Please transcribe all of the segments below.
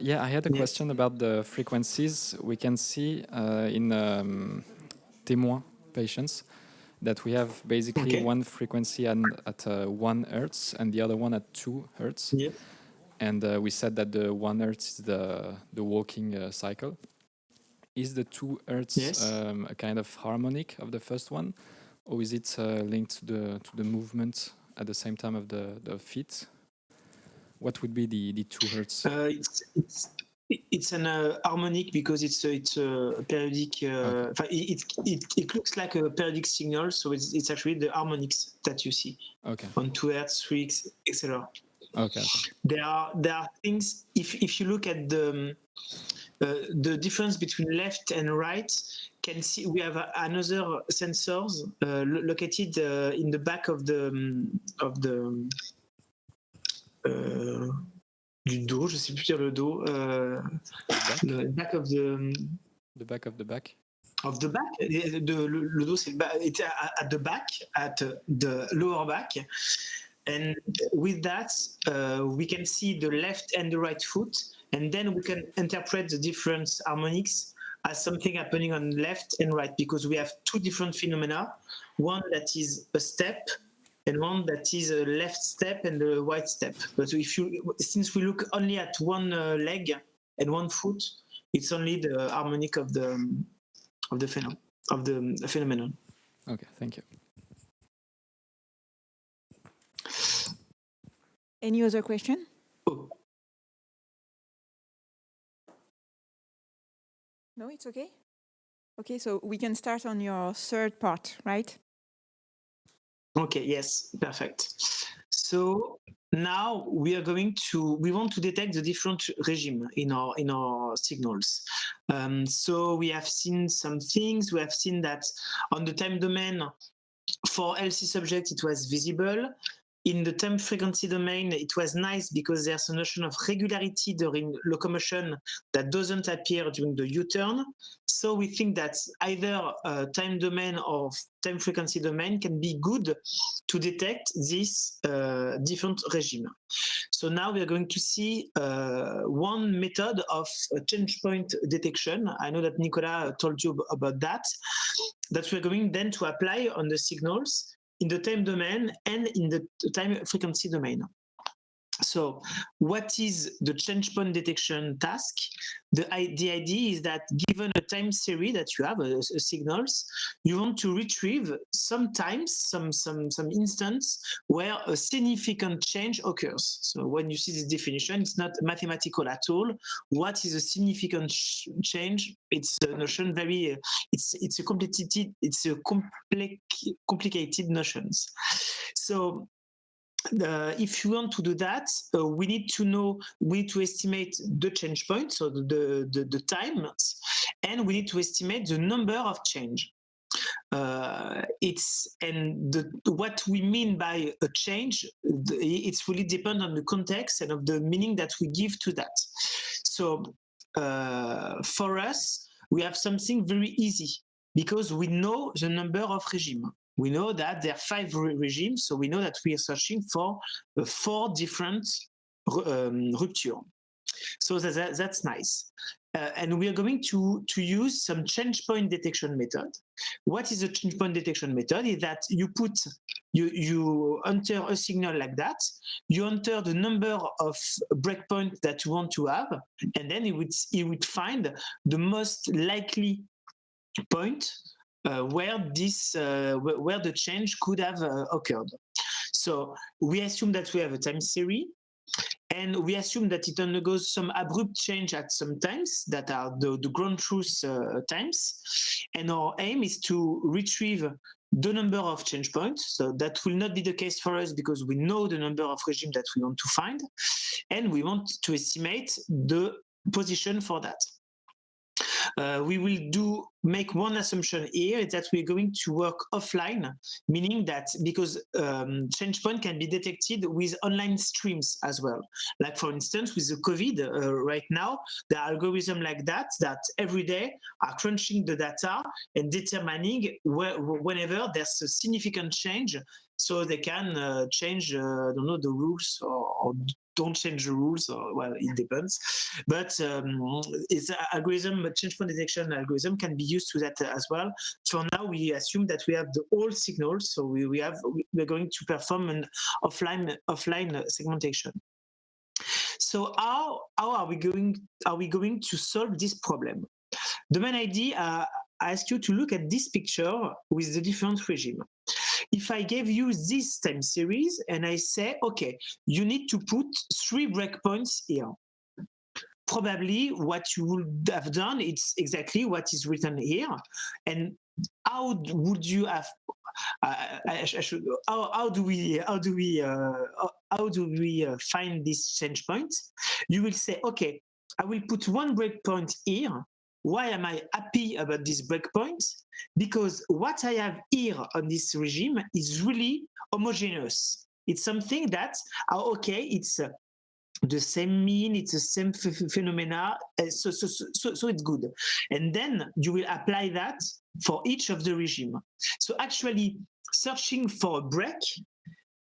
Yeah, I had a question about the frequencies. We can see in témoin patients that we have basically one frequency at 1 hertz and the other one at 2 hertz. Yes. And we said that the 1 hertz is the walking cycle. Is the 2 hertz a kind of harmonic of the first one, or is it linked to the movement at the same time of the feet? What would be the 2 hertz? It's an harmonic because it's a periodic. It looks like a periodic signal, so it's actually the harmonics that you see. Okay. On 2 hertz, 3 hertz, etc. Okay. There are things. If you look at the difference between left and right, can see we have another sensors located in the back of the du dos, je sais plus dire le dos. Le back of the. The back of the back. Of the back. Le dos, c'est at the back, at the lower back. And with that, we can see the left and the right foot, and then we can interpret the different harmonics as something happening on left and right, because we have two different phenomena, one that is a step and one that is a left step and a right step. But since we look only at one leg and one foot, it's only the harmonic of the phenomenon. Okay, thank you. Any other question? Oh. No, it's okay? Okay, so we can start on your third part, right? Okay, yes, perfect. So now we want to detect the different regime in our signals. So we have seen some things. We have seen that on the time domain for healthy subjects it was visible. In the time frequency domain, it was nice because there's a notion of regularity during locomotion that doesn't appear during the U-turn. So we think that either time domain or time frequency domain can be good to detect this different regime. So now we are going to see one method of change point detection. I know that Nicolas told you about that we're going then to apply on the signals in the time domain and in the time frequency domain. So what is the change point detection task? The idea is that given a time series that you have, signals, you want to retrieve sometimes some instance where a significant change occurs. So when you see this definition, it's not mathematical at all. What is a significant change? It's a notion it's a complicated notions. So if you want to do that, we need to estimate the change point, so the times, and we need to estimate the number of change. What we mean by a change, it's really depend on the context and of the meaning that we give to that. So for us, we have something very easy because we know the number of regimes. We know that there are 5 regimes, so we know that we are searching for 4 different ruptures. So that's nice. And we are going to use some change point detection method. What is a change point detection method? Is that you enter a signal like that, you enter the number of breakpoints that you want to have, and then it would find the most likely point where the change could have occurred. So we assume that we have a time series, and we assume that it undergoes some abrupt change at some times that are the ground truth times, and our aim is to retrieve the number of change points. So that will not be the case for us because we know the number of regimes that we want to find, and we want to estimate the position for that. we will make one assumption here, is that we're going to work offline, meaning that because change point can be detected with online streams as well. Like for instance, with the COVID right now, there are algorithms like that every day are crunching the data and determining whenever there's a significant change, so they can change, I don't know, the rules or don't change the rules, or well, it depends. But it's algorithm, change point detection algorithm can be used to that as well. For now, we assume that we have the all signals, so we're going to perform an offline segmentation. So how are we going to solve this problem? The main idea, I ask you to look at this picture with the different regime. If I gave you this time series and I say, okay, you need to put 3 breakpoints here, probably what you would have done, it's exactly what is written here. And how would you have? How do we find this change point? You will say, okay, I will put 1 breakpoint here. Why am I happy about this breakpoint? Because what I have here on this regime is really homogeneous. It's something that, okay, it's the same mean, it's the same phenomena, so it's good. And then you will apply that for each of the regime. So actually, searching for a break,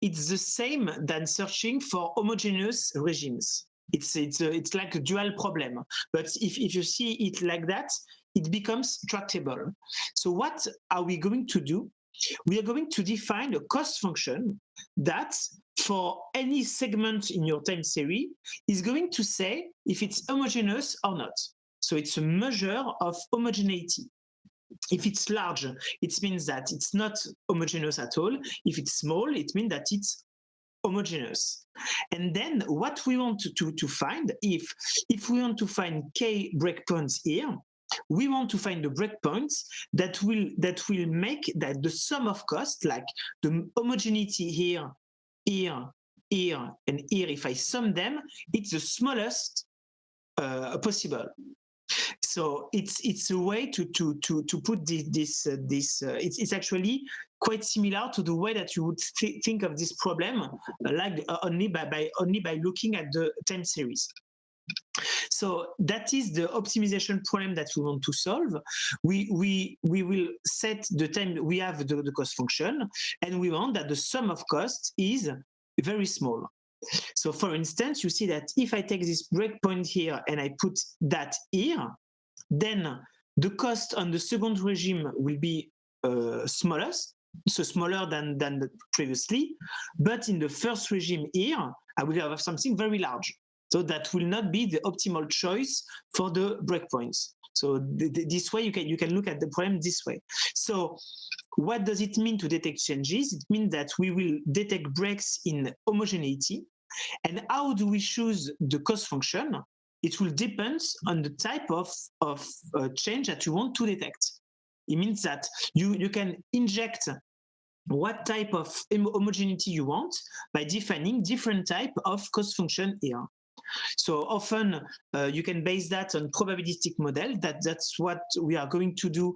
it's the same than searching for homogeneous regimes. It's like a dual problem. But if you see it like that, it becomes tractable. So what are we going to do? We are going to define a cost function that for any segment in your time series is going to say if it's homogeneous or not. So it's a measure of homogeneity. If it's large, it means that it's not homogeneous at all. If it's small, it means that it's homogeneous. And then what we want to find, if we want to find k breakpoints here, we want to find the breakpoints that will make that the sum of cost, like the homogeneity here, and here, if I sum them, it's the smallest possible. So it's a way to put this. It's actually quite similar to the way that you would think of this problem, like only by looking at the time series. So that is the optimization problem that we want to solve. We will set the time. We have the cost function, and we want that the sum of costs is very small. So for instance, you see that if I take this breakpoint here and I put that here, then the cost on the second regime will be smallest, so smaller than previously. But in the first regime here, I will have something very large. So that will not be the optimal choice for the breakpoints. So this way, you can look at the problem this way. So what does it mean to detect changes? It means that we will detect breaks in homogeneity. And how do we choose the cost function? It will depend on the type of change that you want to detect. It means that you can inject what type of homogeneity you want by defining different type of cost function here. So often you can base that on probabilistic model. That's what we are going to do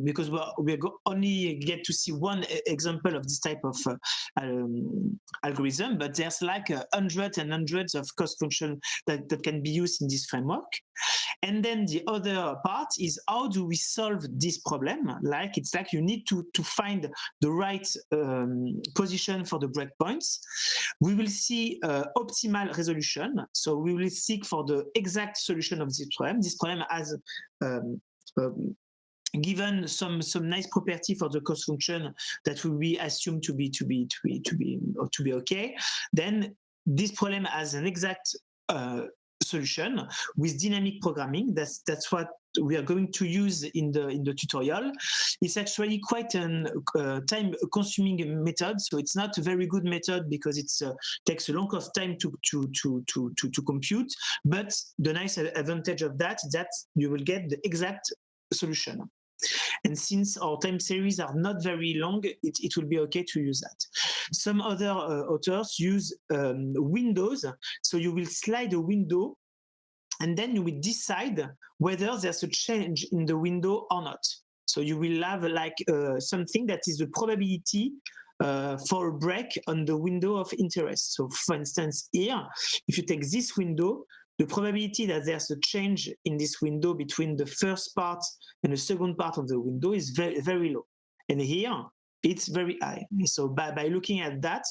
because we only get to see one example of this type of algorithm, but there's like hundreds and hundreds of cost functions that can be used in this framework. And then the other part is how do we solve this problem? Like it's like you need to find the right position for the breakpoints. We will see optimal resolution. So we will seek for the exact solution of this problem. This problem has given some nice property for the cost function that will be assumed to be okay. Then this problem has an exact solution with dynamic programming. That's what we are going to use in the tutorial. It's actually quite a time-consuming method, so it's not a very good method because it takes a lot of time to compute. But the nice advantage of that is that you will get the exact solution. And since our time series are not very long, it will be okay to use that. Some other authors use windows. So you will slide a window and then you will decide whether there's a change in the window or not. So you will have like something that is the probability for a break on the window of interest. So for instance, here, if you take this window, the probability that there's a change in this window between the first part and the second part of the window is very, very low. And here, it's very high. So by looking at that,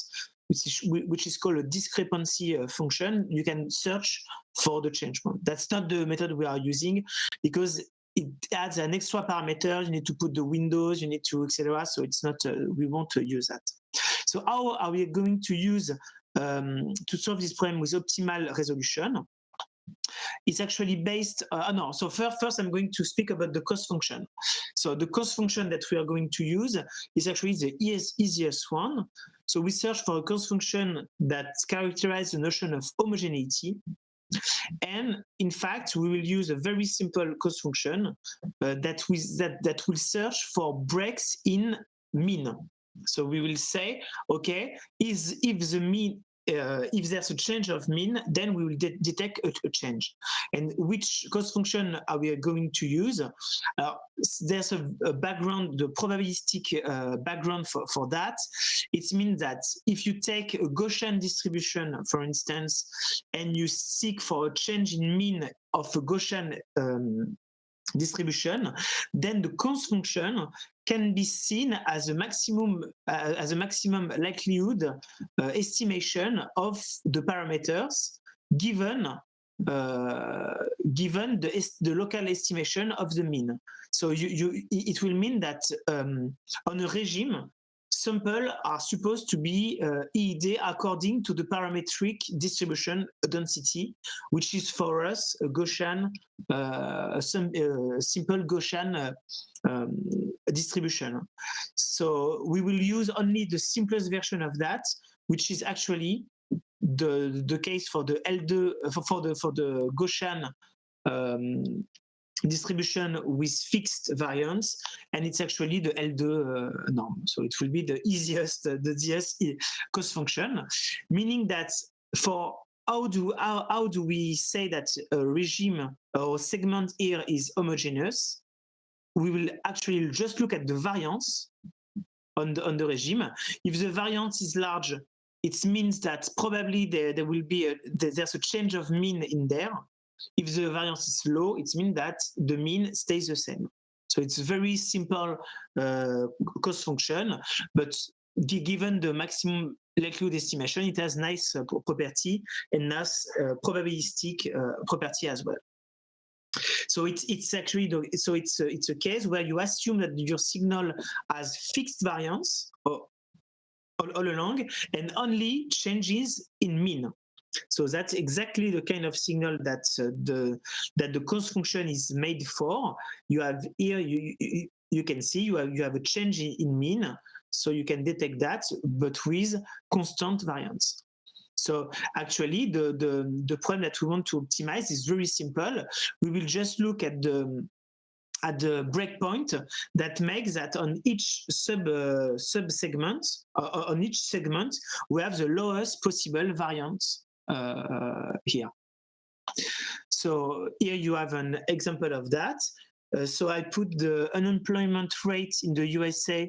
which is called a discrepancy function, you can search for the change point. That's not the method we are using because it adds an extra parameter. You need to put the windows, you need to, etc. So it's not, we won't use that. So how are we going to use to solve this problem with optimal resolution? It's actually based, no, so first I'm going to speak about the cost function. So the cost function that we are going to use is actually the easiest one. So we search for a cost function that characterizes the notion of homogeneity. And in fact, we will use a very simple cost function that will search for breaks in mean. So we will say, okay, if the mean, if there's a change of mean, then we will detect a change. And which cost function are we going to use? There's a background, the probabilistic background for that. It means that if you take a Gaussian distribution, for instance, and you seek for a change in mean of a Gaussian distribution, then the cost function can be seen as a maximum likelihood estimation of the parameters given the local estimation of the mean. So it will mean that on a regime, samples are supposed to be EED according to the parametric distribution density, which is for us a Gaussian, simple Gaussian distribution. So we will use only the simplest version of that, which is actually the case for the L2 for the Gaussian distribution with fixed variance, and it's actually the L2 norm. So it will be the easiest cost function, meaning that for how do we say that a regime or segment here is homogeneous? We will actually just look at the variance on the regime. If the variance is large, it means that probably there will be there's a change of mean in there. If the variance is low, it means that the mean stays the same. So it's a very simple cost function, but given the maximum likelihood estimation, it has nice property and nice probabilistic property as well. So it's actually it's a case where you assume that your signal has fixed variance all along and only changes in mean. So that's exactly the kind of signal that the cost function is made for. You have here you can see you have a change in mean, so you can detect that, but with constant variance. So actually, the problem that we want to optimize is very simple. We will just look at the breakpoint that makes that on each sub-segment, on each segment, we have the lowest possible variance here. So here you have an example of that. So I put the unemployment rate in the USA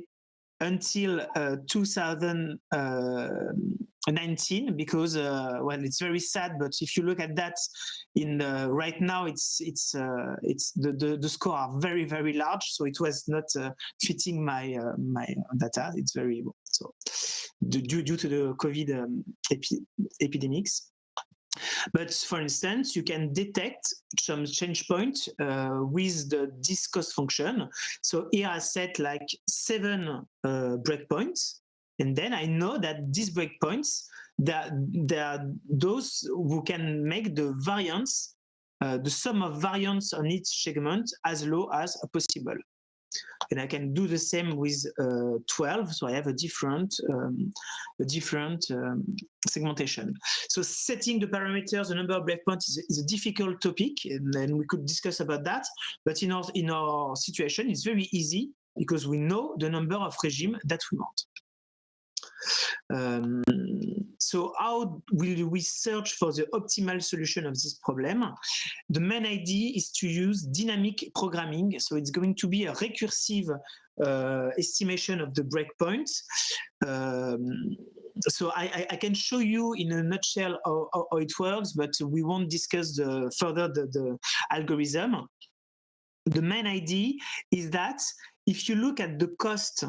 until 2019 because well, it's very sad, but if you look at that in right now, it's the score are very, very large, so it was not fitting my my data. It's very so due to the COVID epidemics. But for instance, you can detect some change point with this cost function. So here I set like 7 breakpoints, and then I know that these breakpoints, there are those who can make the variance, the sum of variance on each segment as low as possible. And I can do the same with 12, so I have a different segmentation. So setting the parameters, the number of breakpoints is a difficult topic, and we could discuss about that. But in our situation, it's very easy because we know the number of regime that we want. So how will we search for the optimal solution of this problem? The main idea is to use dynamic programming. So it's going to be a recursive estimation of the breakpoints. So I can show you in a nutshell how it works, but we won't discuss further the algorithm. The main idea is that if you look at the cost,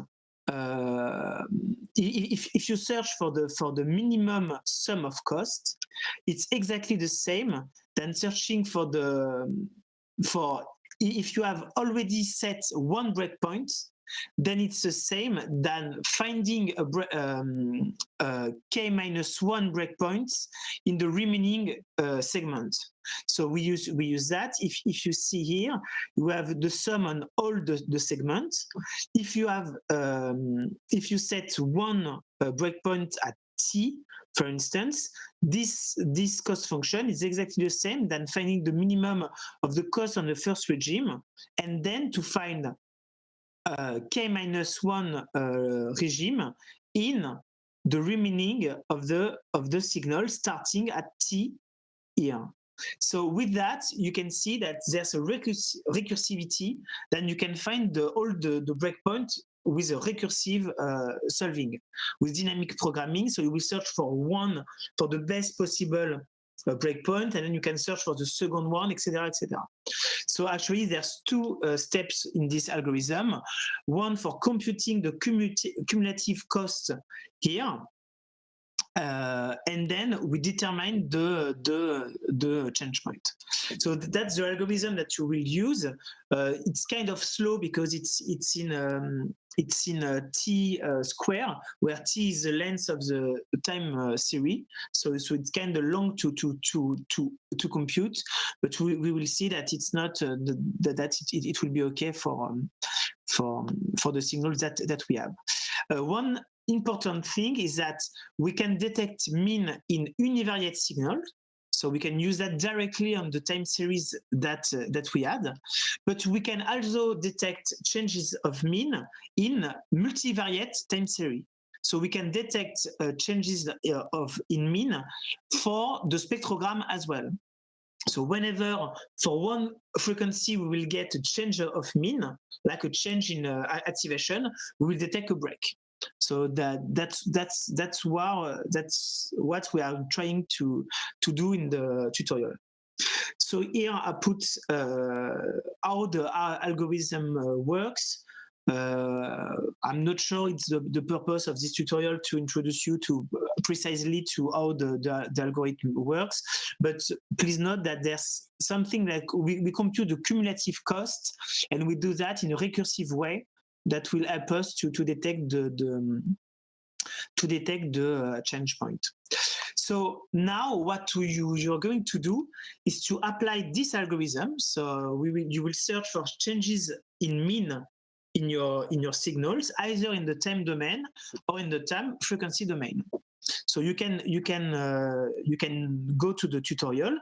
if you search for the minimum sum of cost, it's exactly the same than searching for if you have already set one breakpoint, then it's the same than finding a k-1 breakpoints in the remaining segment. So we use that. If you see here, you have the sum on all the segments. If you have if you set one breakpoint at t, for instance, this cost function is exactly the same than finding the minimum of the cost on the first regime, and then to find k-1 regime in the remaining of the signal starting at t here. So with that, you can see that there's a recursivity. Then you can find all the breakpoint with a recursive solving with dynamic programming. So you will search for the best possible breakpoint, and then you can search for the second one, etc., etc. So actually, there's two steps in this algorithm. One for computing the cumulative cost here. And then we determine the change point. So that's the algorithm that you will use. It's kind of slow because it's in a t square, where t is the length of the time series. So it's kind of long to compute, but we will see that it's not that it will be okay for the signals that we have. One important thing is that we can detect mean in univariate signals. So we can use that directly on the time series that we had, but we can also detect changes of mean in multivariate time series. So we can detect changes in mean for the spectrogram as well. So whenever for one frequency we will get a change of mean, like a change in activation, we will detect a break. So that's what we are trying to do in the tutorial. So here I put how the algorithm works. I'm not sure it's the purpose of this tutorial to introduce you to precisely to how the algorithm works, but please note that there's something like we compute the cumulative cost, and we do that in a recursive way that will help us to detect the change point. So now what you're going to do is to apply this algorithm. So you will search for changes in mean in your signals, either in the time domain or in the time frequency domain. So you can go to the tutorial,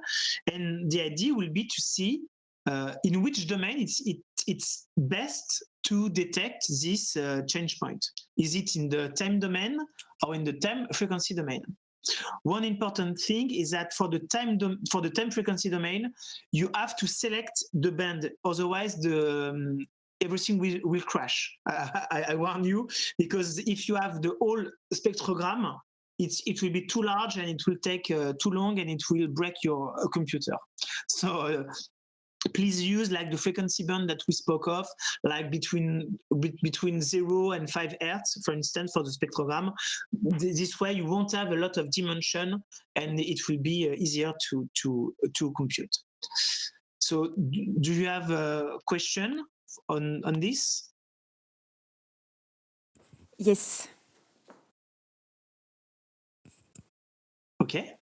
and the idea will be to see in which domain it's best to detect this change point. Is it in the time domain or in the time frequency domain? One important thing is that for the time frequency domain, you have to select the band, otherwise everything will crash. I warn you, because if you have the whole spectrogram, it will be too large and it will take too long and it will break your computer. So please use like the frequency band that we spoke of, like between 0 and 5 Hertz, for instance, for the spectrogram. This way you won't have a lot of dimension and it will be easier to compute. So do you have a question on this? Yes. Okay.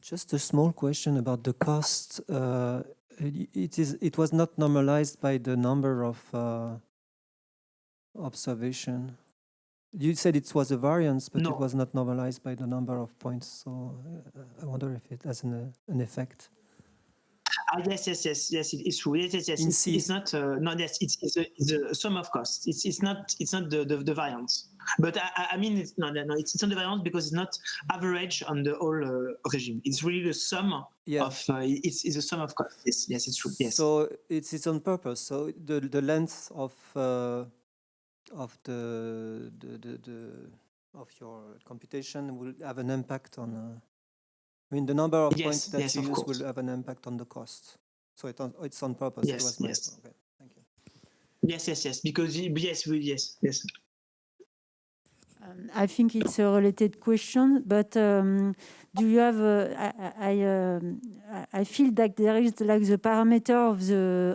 Just a small question about the cost. It was not normalized by the number of observation. You said it was a variance, but No. It was not normalized by the number of points. So I wonder if it has an effect. Yes, it's true. Yes. In It's, C. it's not. Yes, it's a sum of costs. It's not the variance. But I mean, it's not the variance because it's not average on the whole regime. It's really the sum of. It's a sum of costs. Yes, it's true. Yes. So it's on purpose. So the length of your computation will have an impact on. I mean, the number of points that you use will have an impact on the cost. So it's on purpose. Yes. Okay, thank you. Yes. Because yes. I think it's a related question, but do you have? I feel that there is like the parameter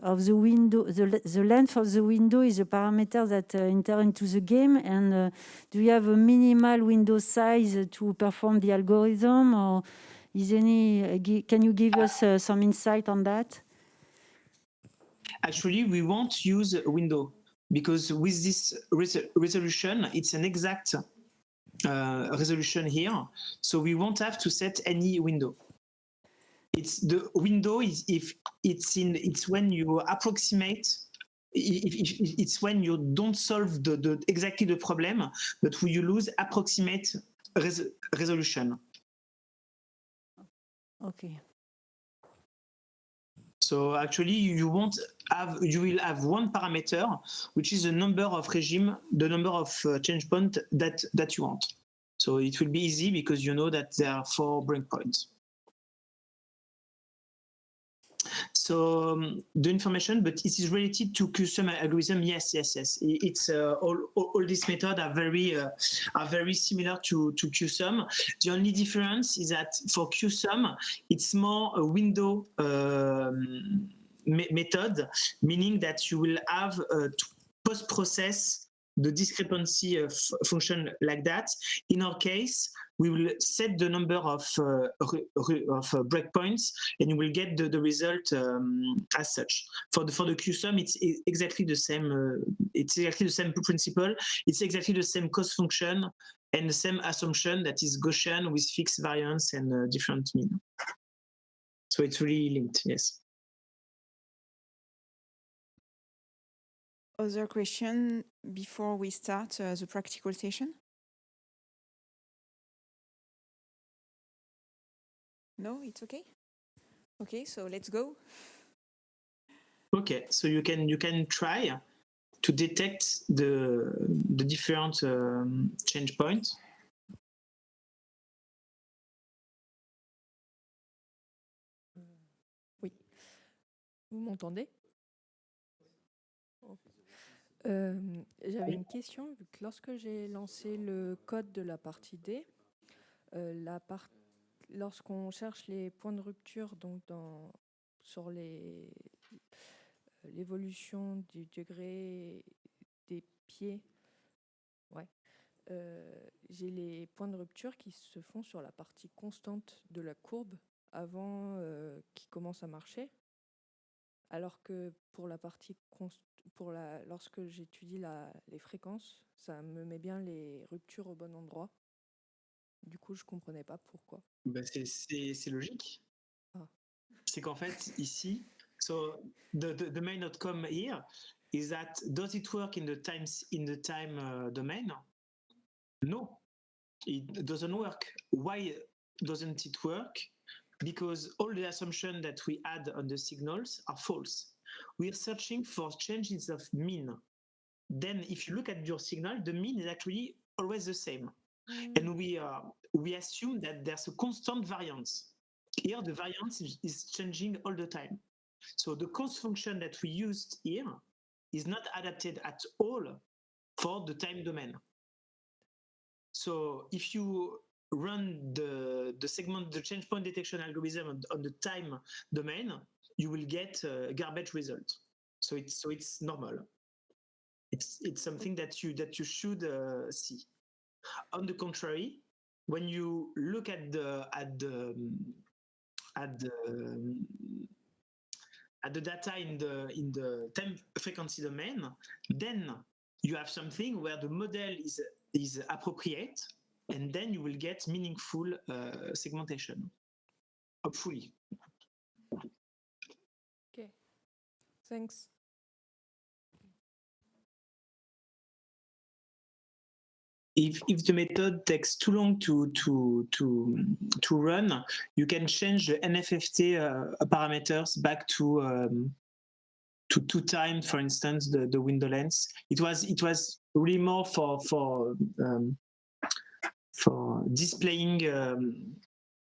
of the window, the length of the window is a parameter that enter into the game. And do you have a minimal window size to perform the algorithm, or is any? Can you give us some insight on that? Actually, we won't use a window because with this resolution, it's an exact resolution here. So we won't have to set any window. It's the window is if it's when you approximate. It's when you don't solve exactly the problem, but when you lose approximate resolution. Okay. So actually, you will have one parameter, which is the number of regime, the number of change point that you want. So it will be easy because you know that there are 4 breakpoints. So the information, but it is related to custom algorithm. Yes. It's all these methods are very similar to QSUM. The only difference is that for QSUM, it's more a window method, meaning that you will have to post-process the discrepancy function like that. In our case, we will set the number of breakpoints, and you will get the result as such. For the QSUM, it's exactly the same. It's exactly the same principle. It's exactly the same cost function and the same assumption that is Gaussian with fixed variance and different mean. So it's really linked. Yes. Other question before we start the practical session? No, it's okay? Okay, so let's go. Okay, so you can try to detect the different change points. Oui. Vous m'entendez? J'avais une question, vu que lorsque j'ai lancé le code de la partie D, lorsqu'on cherche les points de rupture donc sur l'évolution du degré des pieds, j'ai les points de rupture qui se font sur la partie constante de la courbe avant qu'il commence à marcher, alors que pour la partie lorsque j'étudie les fréquences, ça me met bien les ruptures au bon endroit. Du coup, je comprenais pas pourquoi. Ben c'est logique. Ah. C'est qu'en fait ici, so the main outcome here is that does it work in the time domain? No, it doesn't work. Why doesn't it work? Because all the assumptions that we add on the signals are false. We are searching for changes of mean. Then if you look at your signal, the mean is actually always the same. And we assume that there's a constant variance. Here, the variance is changing all the time. So the cost function that we used here is not adapted at all for the time domain. So if you run the change point detection algorithm on the time domain, you will get a garbage result. So it's normal. It's something that you should see. On the contrary, when you look at the data in the time frequency domain, then you have something where the model is appropriate, and then you will get meaningful segmentation, hopefully. Thanks. If the method takes too long to run, you can change the NFFT parameters back to 2 times, for instance, the window length. It was really more for displaying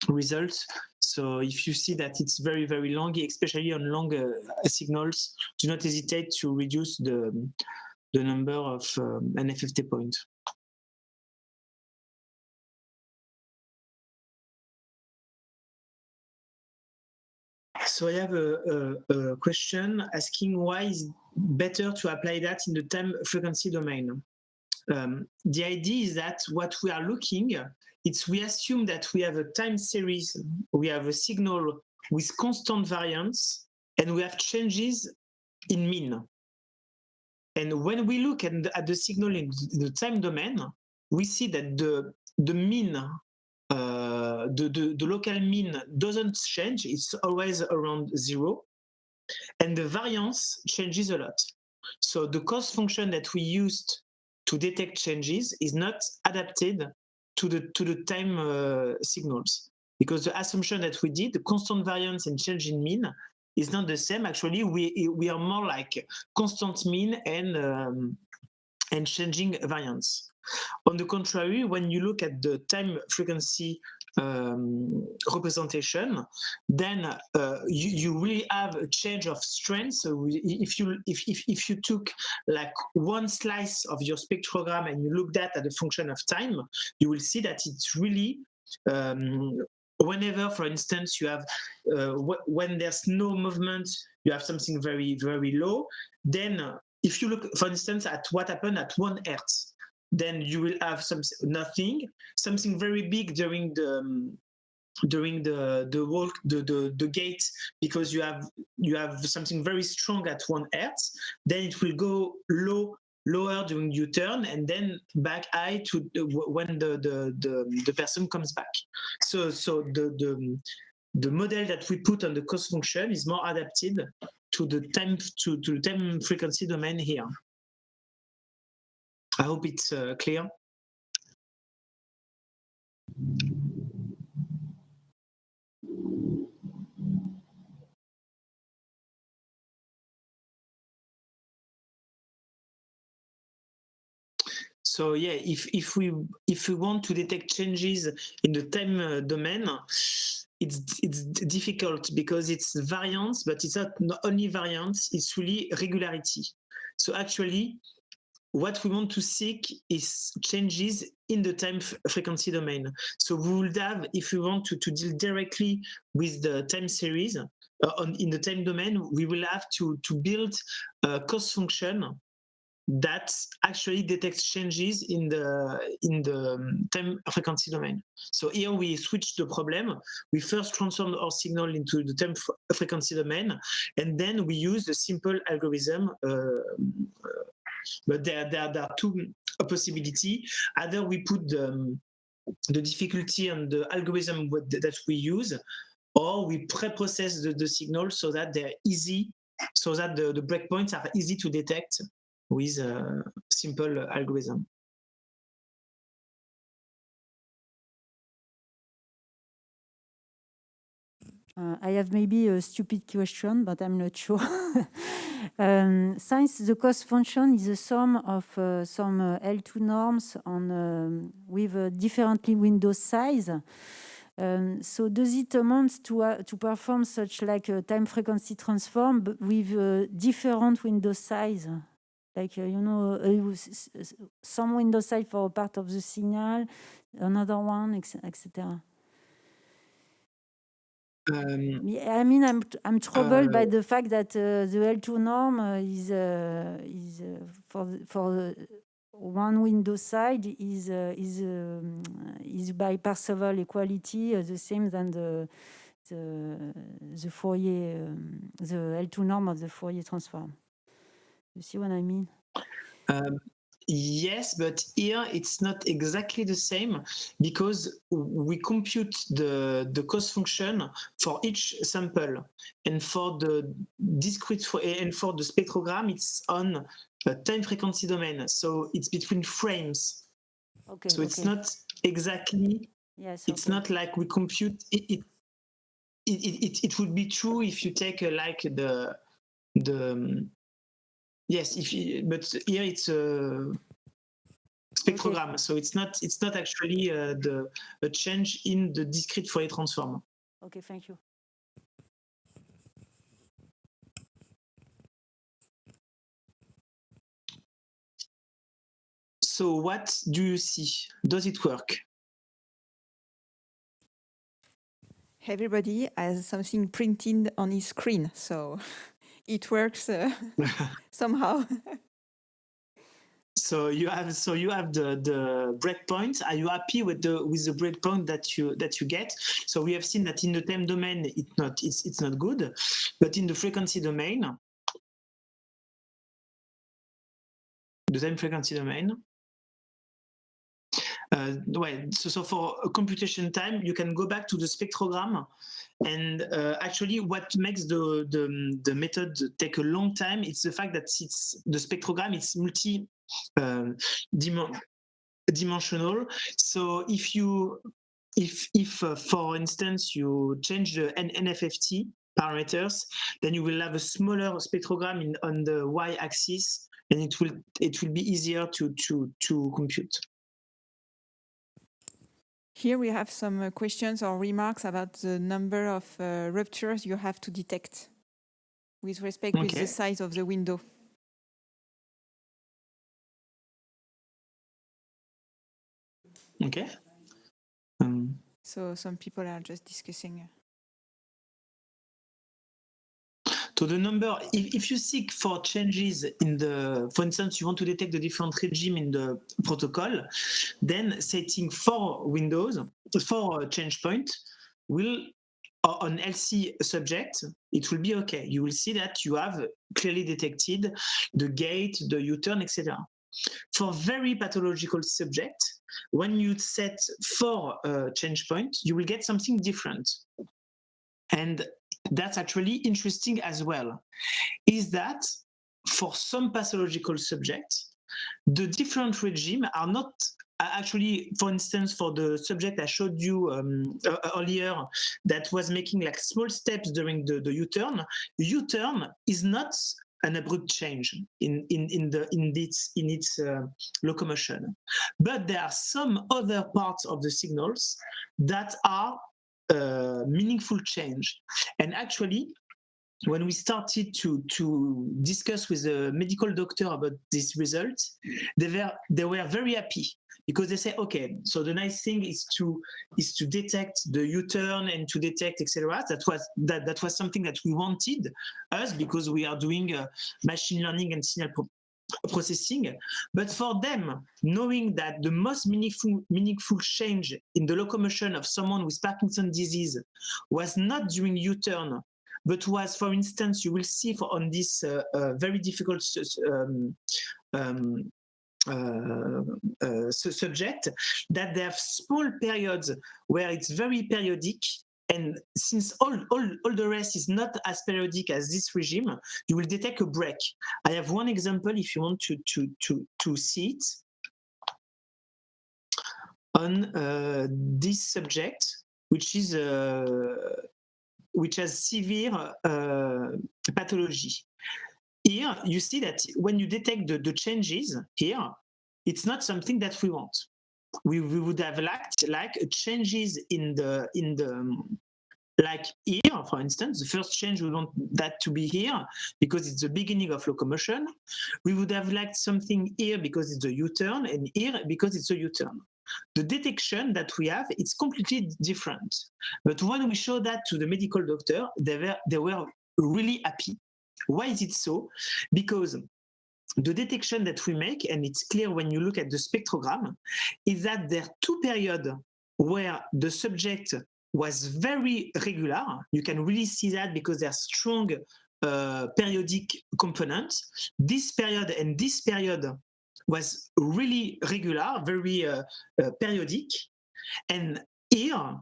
results. So if you see that it's very, very long, especially on long signals, do not hesitate to reduce the number of NFFT points. So I have a question asking why is it better to apply that in the time frequency domain. The idea is that what we are looking, we assume that we have a time series, we have a signal with constant variance, and we have changes in mean. And when we look at the signal in the time domain, we see that the mean, the local mean doesn't change, it's always around 0, and the variance changes a lot. So the cost function that we used to detect changes is not adapted to the time signals, because the assumption that we did, the constant variance and change in mean, is not the same. Actually, we are more like constant mean and changing variance. On the contrary, when you look at the time frequency representation, then you really have a change of strength. So if you took like one slice of your spectrogram and you looked at the function of time, you will see that it's really whenever, for instance, you have when there's no movement, you have something very, very low. Then if you look, for instance, at what happened at 1 Hertz, then you will have something very big during the gate, because you have something very strong at 1 Hertz. Then it will go lower during U-turn, and then back high to when the person comes back. So the model that we put on the cost function is more adapted to the time frequency domain here. I hope it's clear. So yeah, if we want to detect changes in the time domain, it's difficult because it's variance, but it's not only variance, it's really regularity. So actually, what we want to seek is changes in the time frequency domain. So we would have, if we want to deal directly with the time series in the time domain, we will have to build a cost function that actually detects changes in the time frequency domain. So here we switch the problem. We first transform our signal into the time frequency domain, and then we use the simple algorithm. But there are two possibilities. Either we put the difficulty on the algorithm that we use, or we pre-process the signal so that they're easy, so that the breakpoints are easy to detect with a simple algorithm. I have maybe a stupid question, but I'm not sure. Since the cost function is a sum of some L2 norms with differently window size, so does it amount to perform such like a time frequency transform but with different window size? Like, some window size for a part of the signal, another one, etc. I mean, I'm troubled by the fact that the L2 norm is for one window side is by Parseval equality the same than the Fourier the L2 norm of the Fourier transform. You see what I mean? Yes, but here it's not exactly the same because we compute the cost function for each sample, and for the discrete and for the spectrogram, it's on a time frequency domain, so it's between frames. Okay. So it's not exactly. Yes. It's not like we compute it. It would be true if you take like the yes, but here it's a spectrogram, okay. So it's not actually a change in the discrete Fourier transform. Okay, thank you. So what do you see? Does it work? Everybody has something printed on his screen, so it works somehow. So you have the breakpoint. Are you happy with the breakpoint that you get? So we have seen that in the time domain it's not good, but in the frequency domain, the time frequency domain. So for computation time, you can go back to the spectrogram, and actually what makes the method take a long time, it's the fact that the spectrogram, it's dimensional. So if for instance you change the NFFT parameters, then you will have a smaller spectrogram on the y-axis, and it will be easier to compute. Here we have some questions or remarks about the number of ruptures you have to detect with respect with the size of the window. Okay. So some people are just discussing. So the number, if you seek for changes in for instance, you want to detect the different regime in the protocol, then setting 4 windows, 4 change point will, on LC subject, it will be okay. You will see that you have clearly detected the gate, the U-turn, etc. For very pathological subject, when you set 4 change points, you will get something different. And that's actually interesting as well, is that for some pathological subjects, the different regime are not actually, for instance, for the subject I showed you earlier that was making like small steps during the U-turn, U-turn is not an abrupt change in its locomotion. But there are some other parts of the signals that are meaningful change. And actually, when we started to discuss with a medical doctor about this result, they were very happy, because they say, okay, so the nice thing is to detect the U-turn and to detect, etc. That was something that we wanted us, because we are doing machine learning and signal processing. But for them, knowing that the most meaningful change in the locomotion of someone with Parkinson's disease was not during U-turn, but was, for instance, you will see on this very difficult subject, that they have small periods where it's very periodic, and since all the rest is not as periodic as this regime, you will detect a break. I have one example if you want to see it on this subject, which has severe pathology. Here, you see that when you detect the changes here, it's not something that we want. We would have liked like changes in the like here, for instance, the first change, we want that to be here because it's the beginning of locomotion. We would have liked something here because it's a U-turn, and here because it's a U-turn. The detection that we have, it's completely different. But when we show that to the medical doctor, they were really happy. Why is it so? Because the detection that we make, and it's clear when you look at the spectrogram, is that there are 2 periods where the subject was very regular. You can really see that because there are strong periodic components. This period and this period was really regular, very periodic, and here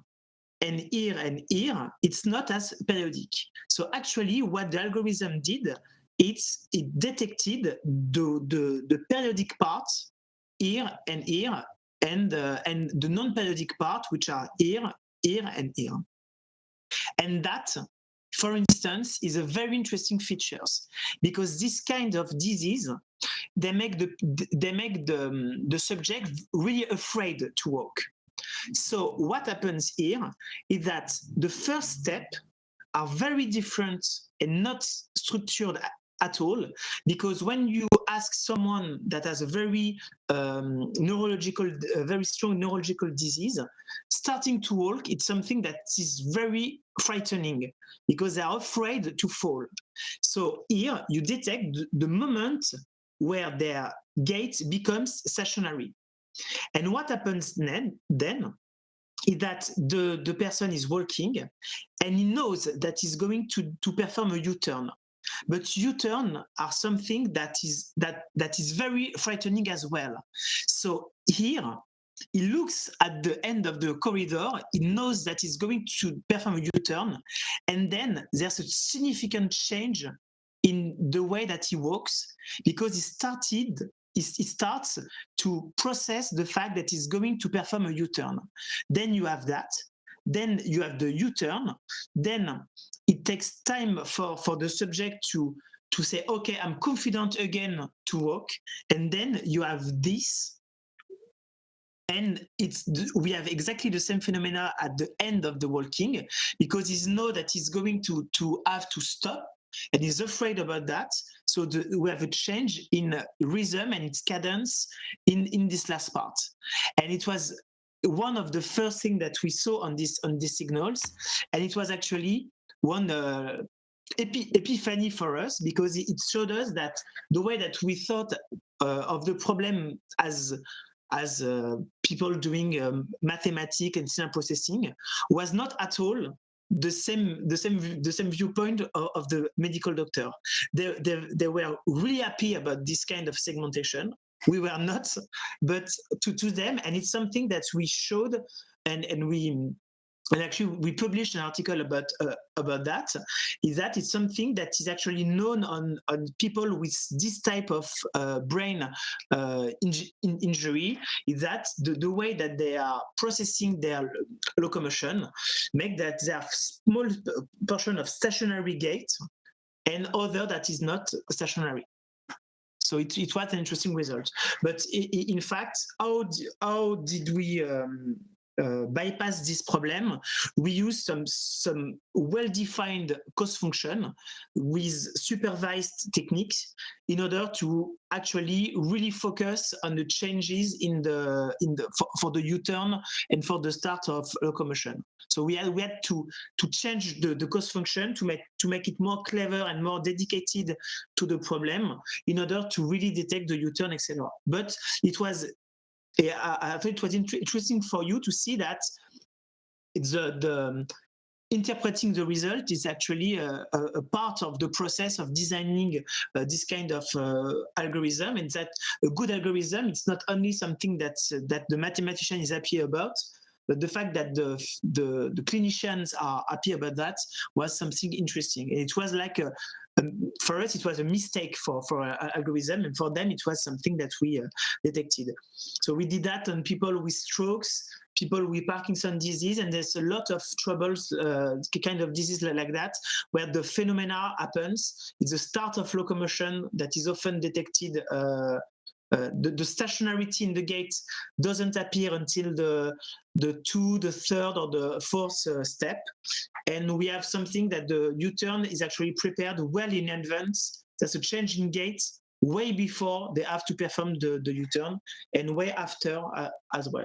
and here and here, it's not as periodic. So actually, what the algorithm did, it detected the periodic parts here and here, and the non-periodic part, which are here, here, and here. And that, for instance, is a very interesting feature, because this kind of disease, they make the subject really afraid to walk. So what happens here is that the first step are very different and not structured at all, because when you ask someone that has a very very strong neurological disease, starting to walk, it's something that is very frightening because they are afraid to fall. So here you detect the moment where their gait becomes stationary. And what happens then is that the person is walking and he knows that he's going to perform a U-turn. But U-turn are something that is very frightening as well. So here, he looks at the end of the corridor, he knows that he's going to perform a U-turn, and then there's a significant change in the way that he walks, because he starts to process the fact that he's going to perform a U-turn. Then you have that. Then you have the U-turn. Then it takes time for the subject to say, okay, I'm confident again to walk. And then you have this. And we have exactly the same phenomena at the end of the walking, because he knows that he's going to have to stop, and he's afraid about that. So we have a change in rhythm and its cadence in this last part. And it was one of the first things that we saw on these signals, and it was actually one epiphany for us, because it showed us that the way that we thought of the problem as people doing mathematics and signal processing was not at all the same viewpoint of the medical doctor. They were really happy about this kind of segmentation. We were not, but to them, and it's something that we showed, and actually we published an article about that, is that it's something that is actually known on people with this type of brain injury, is that the way that they are processing their locomotion make that there are small portion of stationary gait and other that is not stationary. So it was an interesting result. But in fact, how did we bypass this problem? We use some well-defined cost function with supervised techniques in order to actually really focus on the changes for the U-turn and for the start of locomotion. So we had to change the cost function to make it more clever and more dedicated to the problem in order to really detect the U-turn, etc. But it was, I thought it was interesting for you to see that the interpreting the result is actually a part of the process of designing this kind of algorithm, and that a good algorithm, it's not only something that the mathematician is happy about, but the fact that the clinicians are happy about that was something interesting. And it was like for us, it was a mistake for algorithm, and for them, it was something that we detected. So we did that on people with strokes, people with Parkinson's disease, and there's a lot of troubles, kind of disease like that, where the phenomena happens. It's the start of locomotion that is often detected. The stationarity in the gait doesn't appear until the third or the fourth step. And we have something that the U-turn is actually prepared well in advance. There's a change in gait way before they have to perform the U-turn, and way after as well.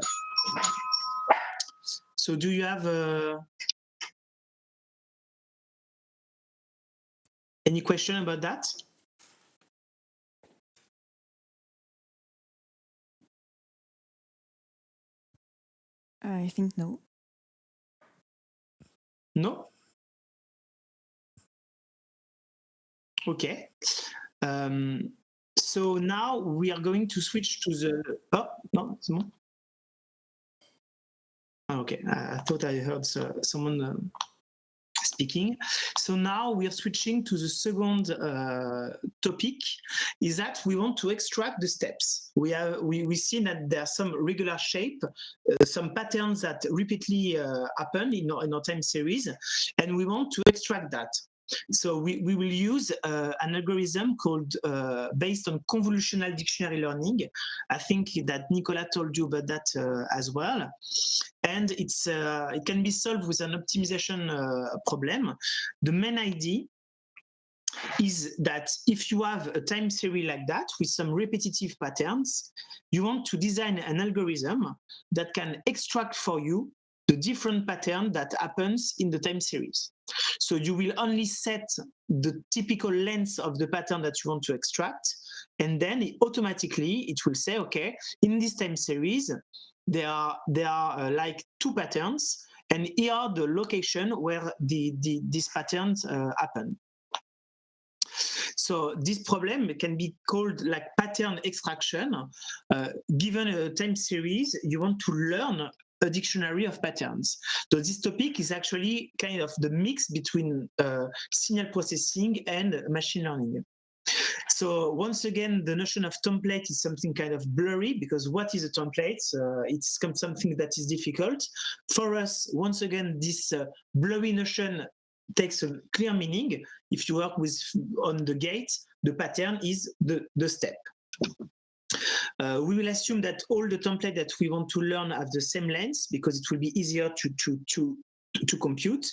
So do you have any question about that? I think no. No? Okay. So now we are going to switch to the. Oh no, c'est bon. Okay, I thought I heard someone speaking. So now we are switching to the second topic, is that we want to extract the steps. We see that there are some regular shape, some patterns that repeatedly happen in our time series, and we want to extract that. So we will use an algorithm called based on convolutional dictionary learning. I think that Nicolas told you about that as well. And it can be solved with an optimization problem. The main idea is that if you have a time series like that with some repetitive patterns, you want to design an algorithm that can extract for you the different pattern that happens in the time series. So you will only set the typical length of the pattern that you want to extract, and then automatically it will say, okay, in this time series, there are like 2 patterns, and here are the location where these patterns happen. So this problem can be called like pattern extraction. Given a time series, you want to learn a dictionary of patterns. So this topic is actually kind of the mix between signal processing and machine learning. So once again, the notion of template is something kind of blurry, because what is a template? It's something that is difficult. For us, once again, this blurry notion takes a clear meaning. If you work on the gate, the pattern is the step. We will assume that all the templates that we want to learn have the same length, because it will be easier to compute.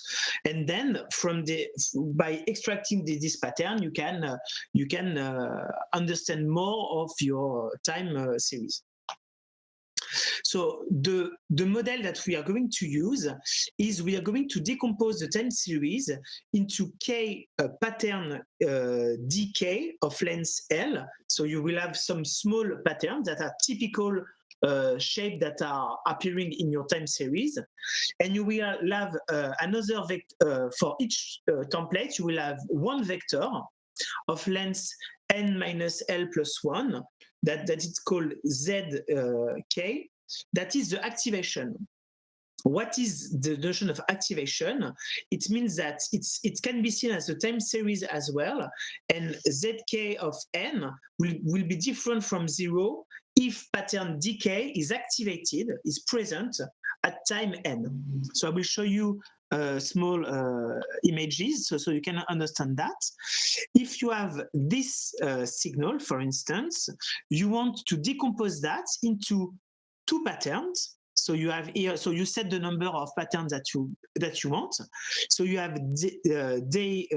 And then by extracting this pattern, you can understand more of your time series. So the model that we are going to use is we are going to decompose the time series into k pattern dk of length L. So you will have some small patterns that are typical shape that are appearing in your time series, and you will have another vector for each template. You will have one vector of length n minus L plus 1 that is called zk. That is the activation. What is the notion of activation? It means that it can be seen as a time series as well, and zk of n will be different from 0 if pattern dk is activated, is present at time n. So I will show you small images so you can understand that. If you have this signal, for instance, you want to decompose that into 2 patterns. So you have here, so you set the number of patterns that you want. So you have D1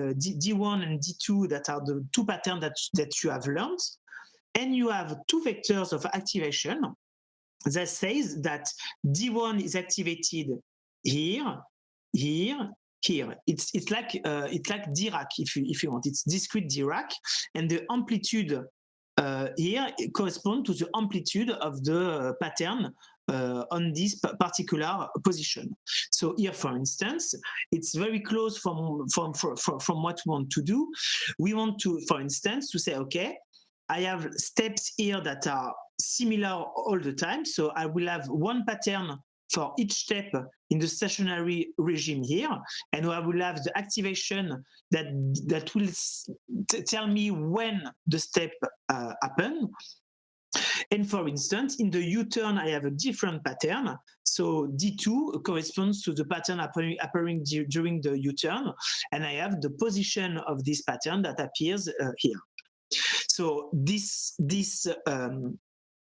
and D2 that are the 2 patterns that you have learned. And you have 2 vectors of activation that says that D1 is activated here, here, here. It's like Dirac if you want. It's discrete Dirac, and the amplitude here corresponds to the amplitude of the pattern on this particular position. So here, for instance, it's very close from what we want to do. We want to, for instance, to say, okay, I have steps here that are similar all the time. So I will have one pattern for each step in the stationary regime here, and I will have the activation that will tell me when the step happen. And for instance, in the U-turn, I have a different pattern. So D2 corresponds to the pattern appearing during the U-turn, and I have the position of this pattern that appears here. So this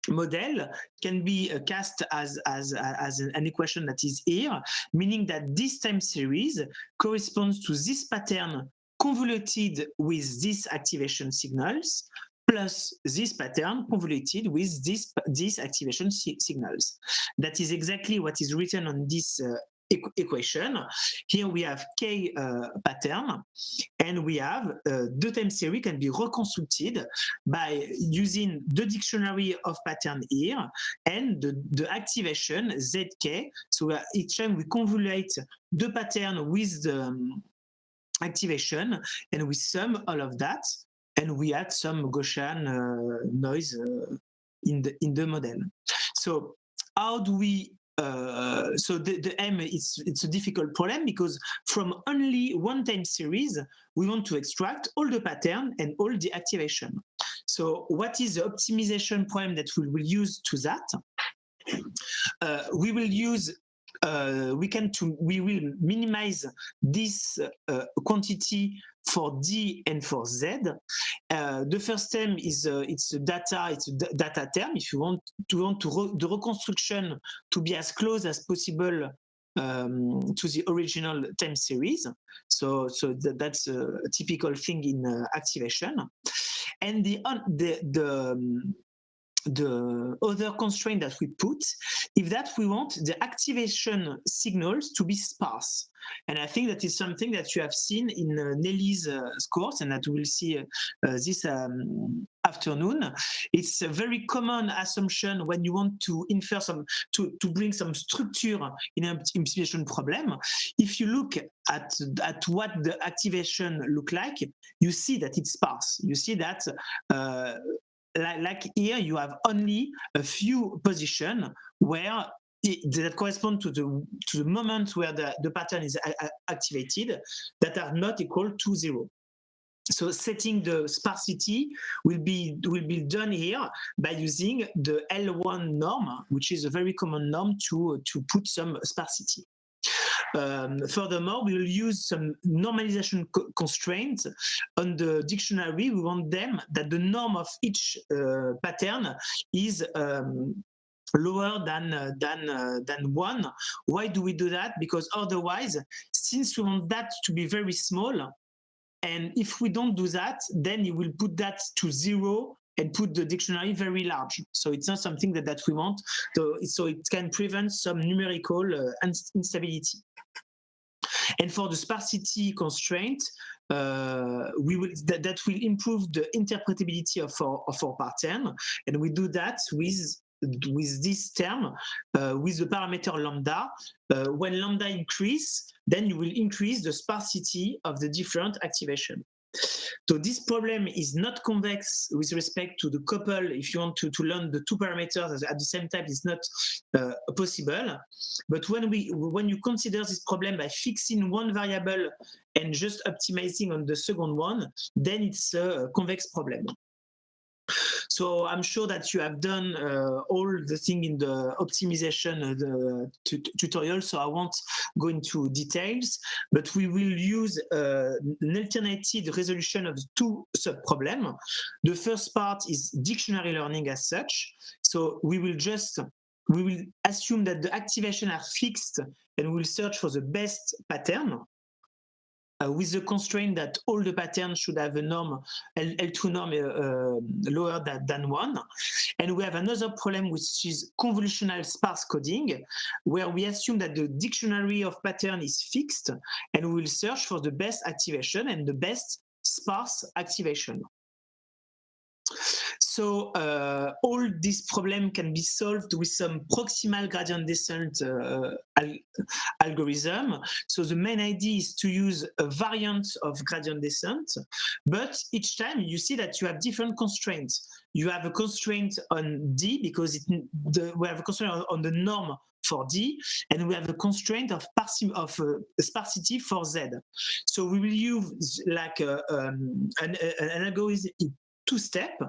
model can be cast as an equation that is here, meaning that this time series corresponds to this pattern convoluted with these activation signals plus this pattern convoluted with these activation signals. That is exactly what is written on this equation. Here we have k pattern, and we have the time series can be reconstructed by using the dictionary of pattern here and the activation zk. So each time we convolute the pattern with the activation, and we sum all of that, and we add some Gaussian noise in the model. So how do we so the aim is it's a difficult problem because from only one time series we want to extract all the pattern and all the activation. So what is the optimization problem that we will use to that? We will use we will minimize this quantity for D and for Z. The first term is it's a data term. If you want the reconstruction to be as close as possible to the original time series, so that's a typical thing in activation. And the other constraint that we put is that we want the activation signals to be sparse. And I think that is something that you have seen in Nelly's course and that we will see this afternoon. It's a very common assumption when you want to infer to bring some structure in an optimization problem. If you look at what the activation look like, you see that it's sparse. You see that like here, you have only a few positions where that correspond to the moment where the pattern is activated that are not equal to 0. So setting the sparsity will be done here by using the L1 norm, which is a very common norm to put some sparsity. Furthermore, we will use some normalization constraints on the dictionary. We want them that the norm of each pattern is lower than 1. Why do we do that? Because otherwise, since we want that to be very small, and if we don't do that, then you will put that to 0 and put the dictionary very large. So it's not something that we want. So it can prevent some numerical instability. And for the sparsity constraint, that will improve the interpretability of our pattern, and we do that with this term, with the parameter lambda. When lambda increase, then you will increase the sparsity of the different activation. So this problem is not convex with respect to the couple. If you want to learn the two parameters at the same time, it's not possible. But when you consider this problem by fixing one variable and just optimizing on the second one, then it's a convex problem. So I'm sure that you have done all the thing in the optimization tutorial, so I won't go into details, but we will use an alternative resolution of the two sub-problems. The first part is dictionary learning as such. So we will assume that the activation are fixed and we'll search for the best pattern. With the constraint that all the patterns should have a norm, L2 norm lower than 1. And we have another problem, which is convolutional sparse coding, where we assume that the dictionary of pattern is fixed, and we will search for the best activation and the best sparse activation. So all this problem can be solved with some proximal gradient descent algorithm. So the main idea is to use a variant of gradient descent, but each time you see that you have different constraints. You have a constraint on D because we have a constraint on the norm for D, and we have a constraint of sparsity for Z. So we will use like an algorithm in 2 steps.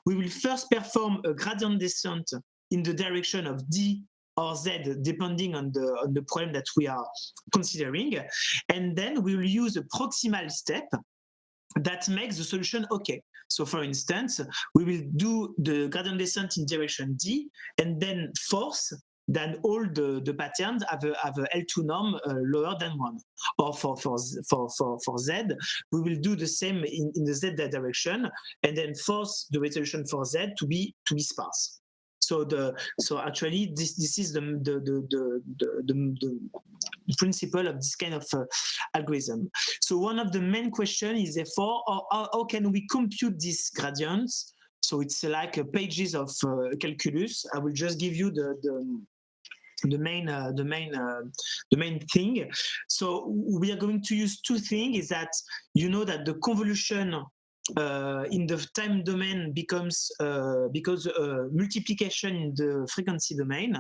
We will first perform a gradient descent in the direction of D or Z, depending on the problem that we are considering. And then we will use a proximal step that makes the solution okay. So for instance, we will do the gradient descent in direction D and then force then all the patterns have a L2 norm lower than 1. Or for Z, we will do the same in the Z direction and then force the resolution for Z to be sparse. So actually this is the principle of this kind of algorithm. So one of the main questions is therefore how can we compute these gradients? So it's like pages of calculus. I will just give you the main thing. So we are going to use 2 things. Is that you know that the convolution in the time domain becomes because multiplication in the frequency domain.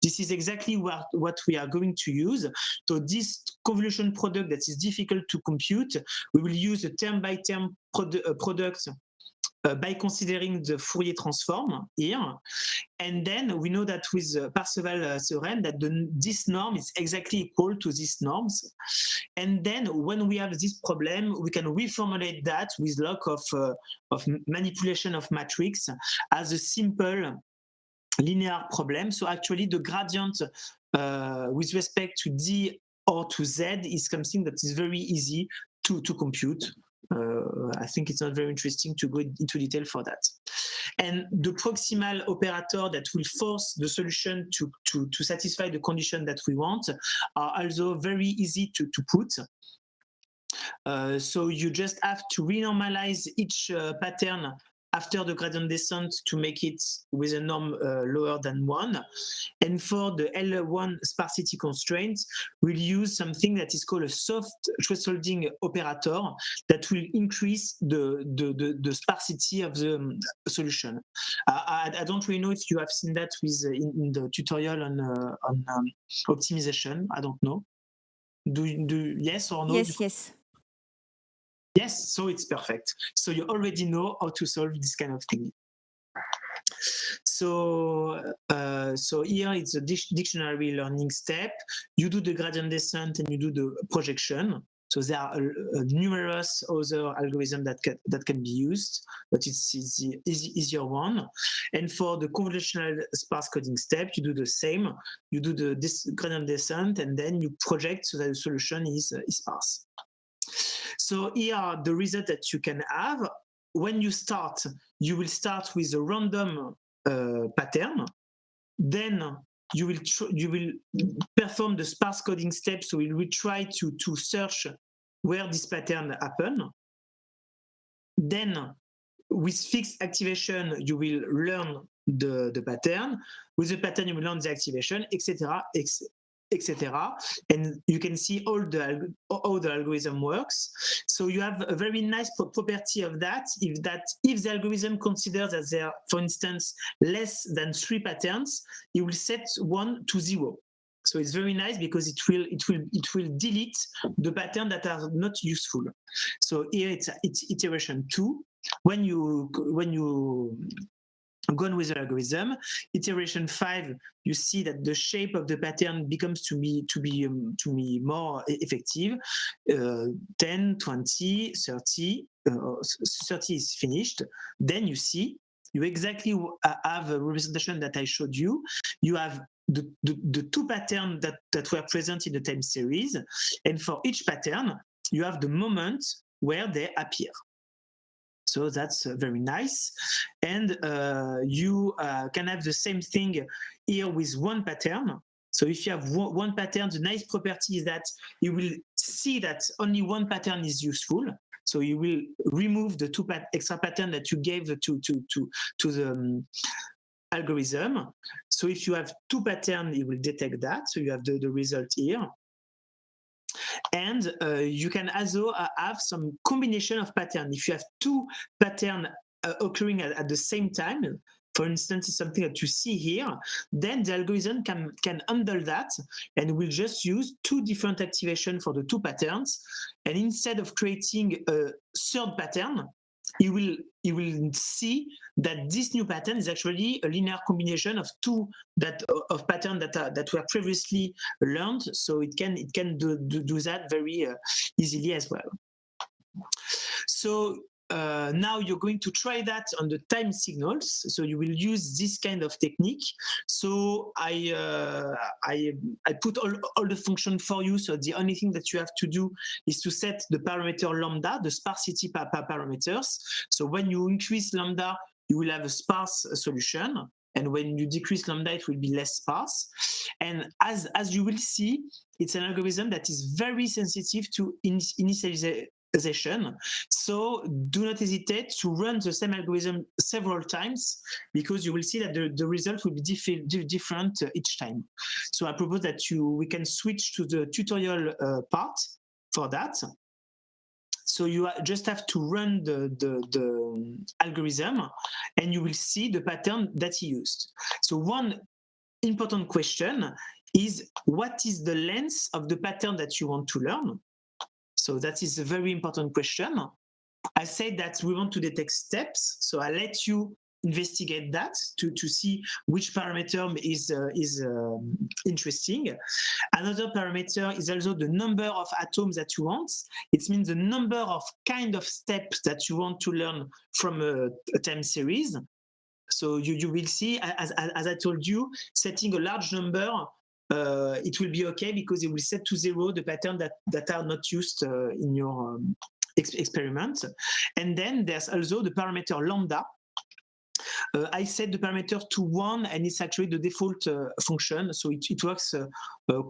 This is exactly what we are going to use. So this convolution product that is difficult to compute, we will use a term by term product by considering the Fourier transform here. And then we know that with Parseval theorem that this norm is exactly equal to these norms. And then when we have this problem, we can reformulate that with lack of manipulation of matrix as a simple linear problem. So actually the gradient with respect to D or to Z is something that is very easy to compute. I think it's not very interesting to go into detail for that. And the proximal operator that will force the solution to satisfy the condition that we want are also very easy to put. So you just have to renormalize each pattern after the gradient descent to make it with a norm lower than 1. And for the L1 sparsity constraint, we'll use something that is called a soft thresholding operator that will increase the sparsity of the solution. I don't really know if you have seen that with in the tutorial on optimization. I don't know. Do yes or no? Yes. Yes, so it's perfect. So you already know how to solve this kind of thing. So here it's a dictionary learning step. You do the gradient descent and you do the projection. So there are numerous other algorithms that can be used, but it's the easier one. And for the convolutional sparse coding step, you do the same. You do the gradient descent and then you project so that the solution is sparse. So here are the results that you can have. When you start, you will start with a random pattern. Then you will perform the sparse coding step. So you will try to search where this pattern happened. Then with fixed activation, you will learn the pattern. With the pattern, you will learn the activation, etc. etc. And you can see how the algorithm works. So you have a very nice property of that. If the algorithm considers that there are, for instance, less than 3 patterns, it will set 1 to 0. So it's very nice because it will delete the patterns that are not useful. So here it's iteration 2. When you gone with the algorithm, iteration 5, you see that the shape of the pattern becomes to be more effective. 10, 20, 30, 30 is finished. Then you see you exactly have a representation that I showed you. You have the 2 patterns that were present in the time series, and for each pattern, you have the moment where they appear. So that's very nice. And you can have the same thing here with 1 pattern. So if you have one pattern, the nice property is that you will see that only 1 pattern is useful. So you will remove the 2 extra pattern that you gave to the algorithm. So if you have 2 patterns, it will detect that. So you have the result here. And you can also have some combination of patterns. If you have 2 patterns occurring at the same time, for instance, it's something that you see here, then the algorithm can handle that and will just use 2 different activations for the 2 patterns. And instead of creating a 3rd pattern, you will see that this new pattern is actually a linear combination of 2 patterns that were previously learned. So it can do that very easily as well. So now you're going to try that on the time signals. So you will use this kind of technique. So I put all the function for you. So the only thing that you have to do is to set the parameter lambda, the sparsity parameters. So when you increase lambda, you will have a sparse solution. And when you decrease lambda, it will be less sparse. And as you will see, it's an algorithm that is very sensitive to initialization. So do not hesitate to run the same algorithm several times, because you will see that the result will be different each time. So I propose that we can switch to the tutorial part for that. So you just have to run the algorithm and you will see the pattern that he used. So one important question is, what is the length of the pattern that you want to learn? So that is a very important question. I said that we want to detect steps, so I let you investigate that to see which parameter is interesting. Another parameter is also the number of atoms that you want. It means the number of kind of steps that you want to learn from a time series. So you will see, as I told you, setting a large number, it will be okay because it will set to 0 the pattern that are not used in your experiment. And then there's also the parameter lambda. I set the parameter to 1, and it's actually the default function, so it works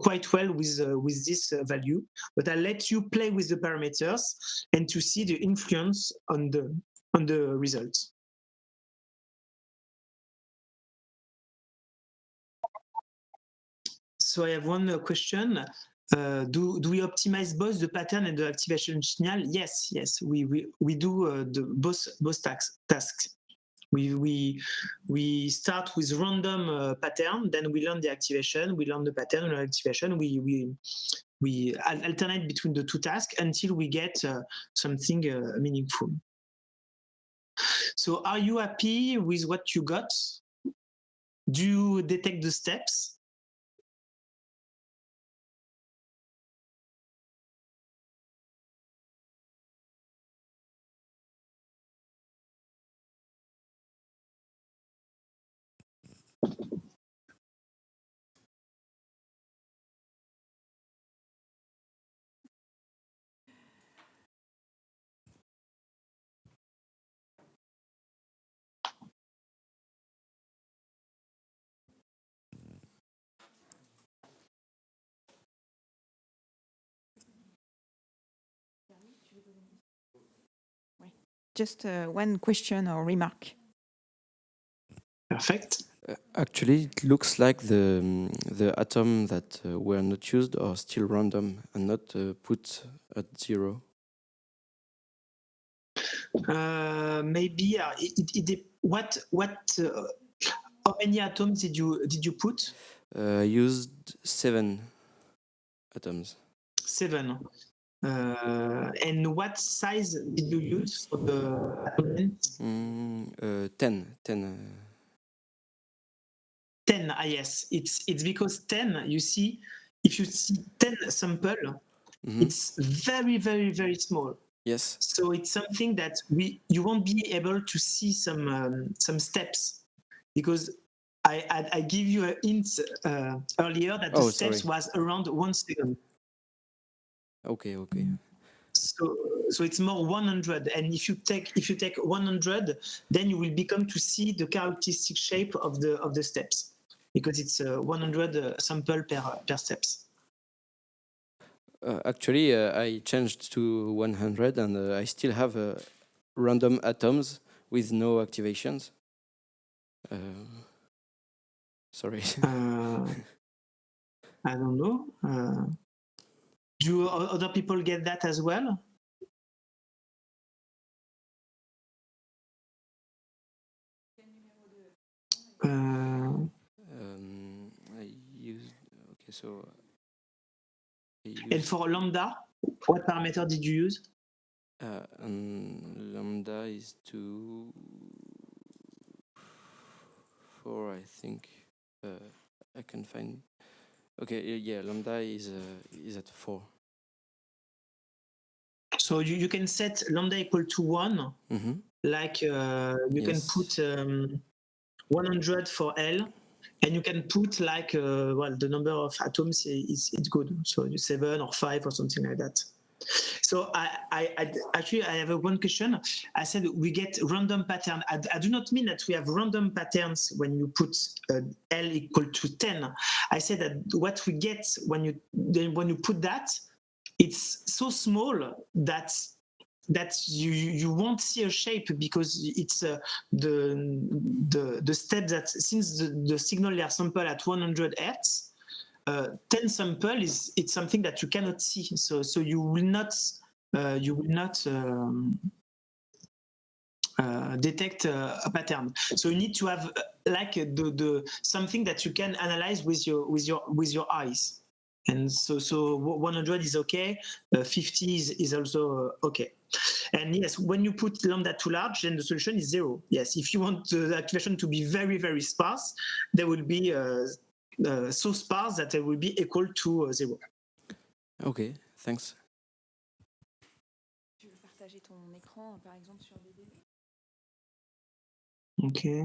quite well with this value. But I'll let you play with the parameters and to see the influence on the results. So I have one question. Do we optimize both the pattern and the activation signal? Yes, we do both tasks. We start with random pattern, then we learn the activation, we learn the pattern and activation. We alternate between the two tasks until we get something meaningful. So are you happy with what you got? Do you detect the steps? Just one question or remark. Perfect. Actually, it looks like the atoms that were not used are still random and not put at 0. Maybe how many atoms did you put? I used 7 atoms. 7. And what size did you use for the atom length? 10. 10, yes. It's because 10, you see, if you see 10 sample, it's very, very, very small. Yes. So it's something that you won't be able to see some steps, because I give you a hint earlier that the steps was around 1 second. Okay. So it's more 100, and if you take 100, then you will become to see the characteristic shape of the steps, because it's 100 sample per steps. Actually, I changed to 100, and I still have random atoms with no activations. Sorry. I don't know. Do other people get that as well? And for lambda, what parameter did you use? Lambda is 4, I think. I can find. Okay, yeah, lambda is at 4. So you can set lambda equal to 1, like you can put 100 for L, and you can put like the number of atoms is good, so 7 or 5 or something like that. So I actually have one question. I said we get random pattern. I do not mean that we have random patterns when you put L equal to 10. I said that what we get when you put that, it's so small that you won't see a shape, because it's the step that, since the signal are sample at 100 Hertz, 10 sample it's something that you cannot see. So you will not you will not detect a pattern. So you need to have like the something that you can analyze with your eyes. And so 100 is okay, 50 is also okay. And yes, when you put lambda too large, then the solution is 0. Yes, if you want the activation to be very, very sparse, there will be so sparse that it will be equal to 0. Okay, thanks. Tu veux partager ton écran, par exemple, sur BD? Okay.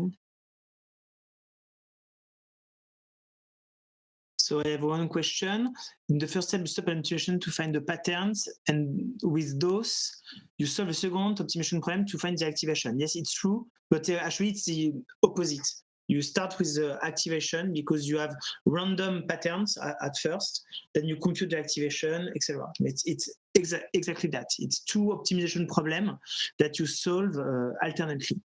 So I have one question. In the first step, you stop an optimization to find the patterns, and with those, you solve a second optimization problem to find the activation. Yes, it's true, but actually it's the opposite. You start with the activation because you have random patterns at first, then you compute the activation, etc. It's exactly that. It's two optimization problems that you solve alternately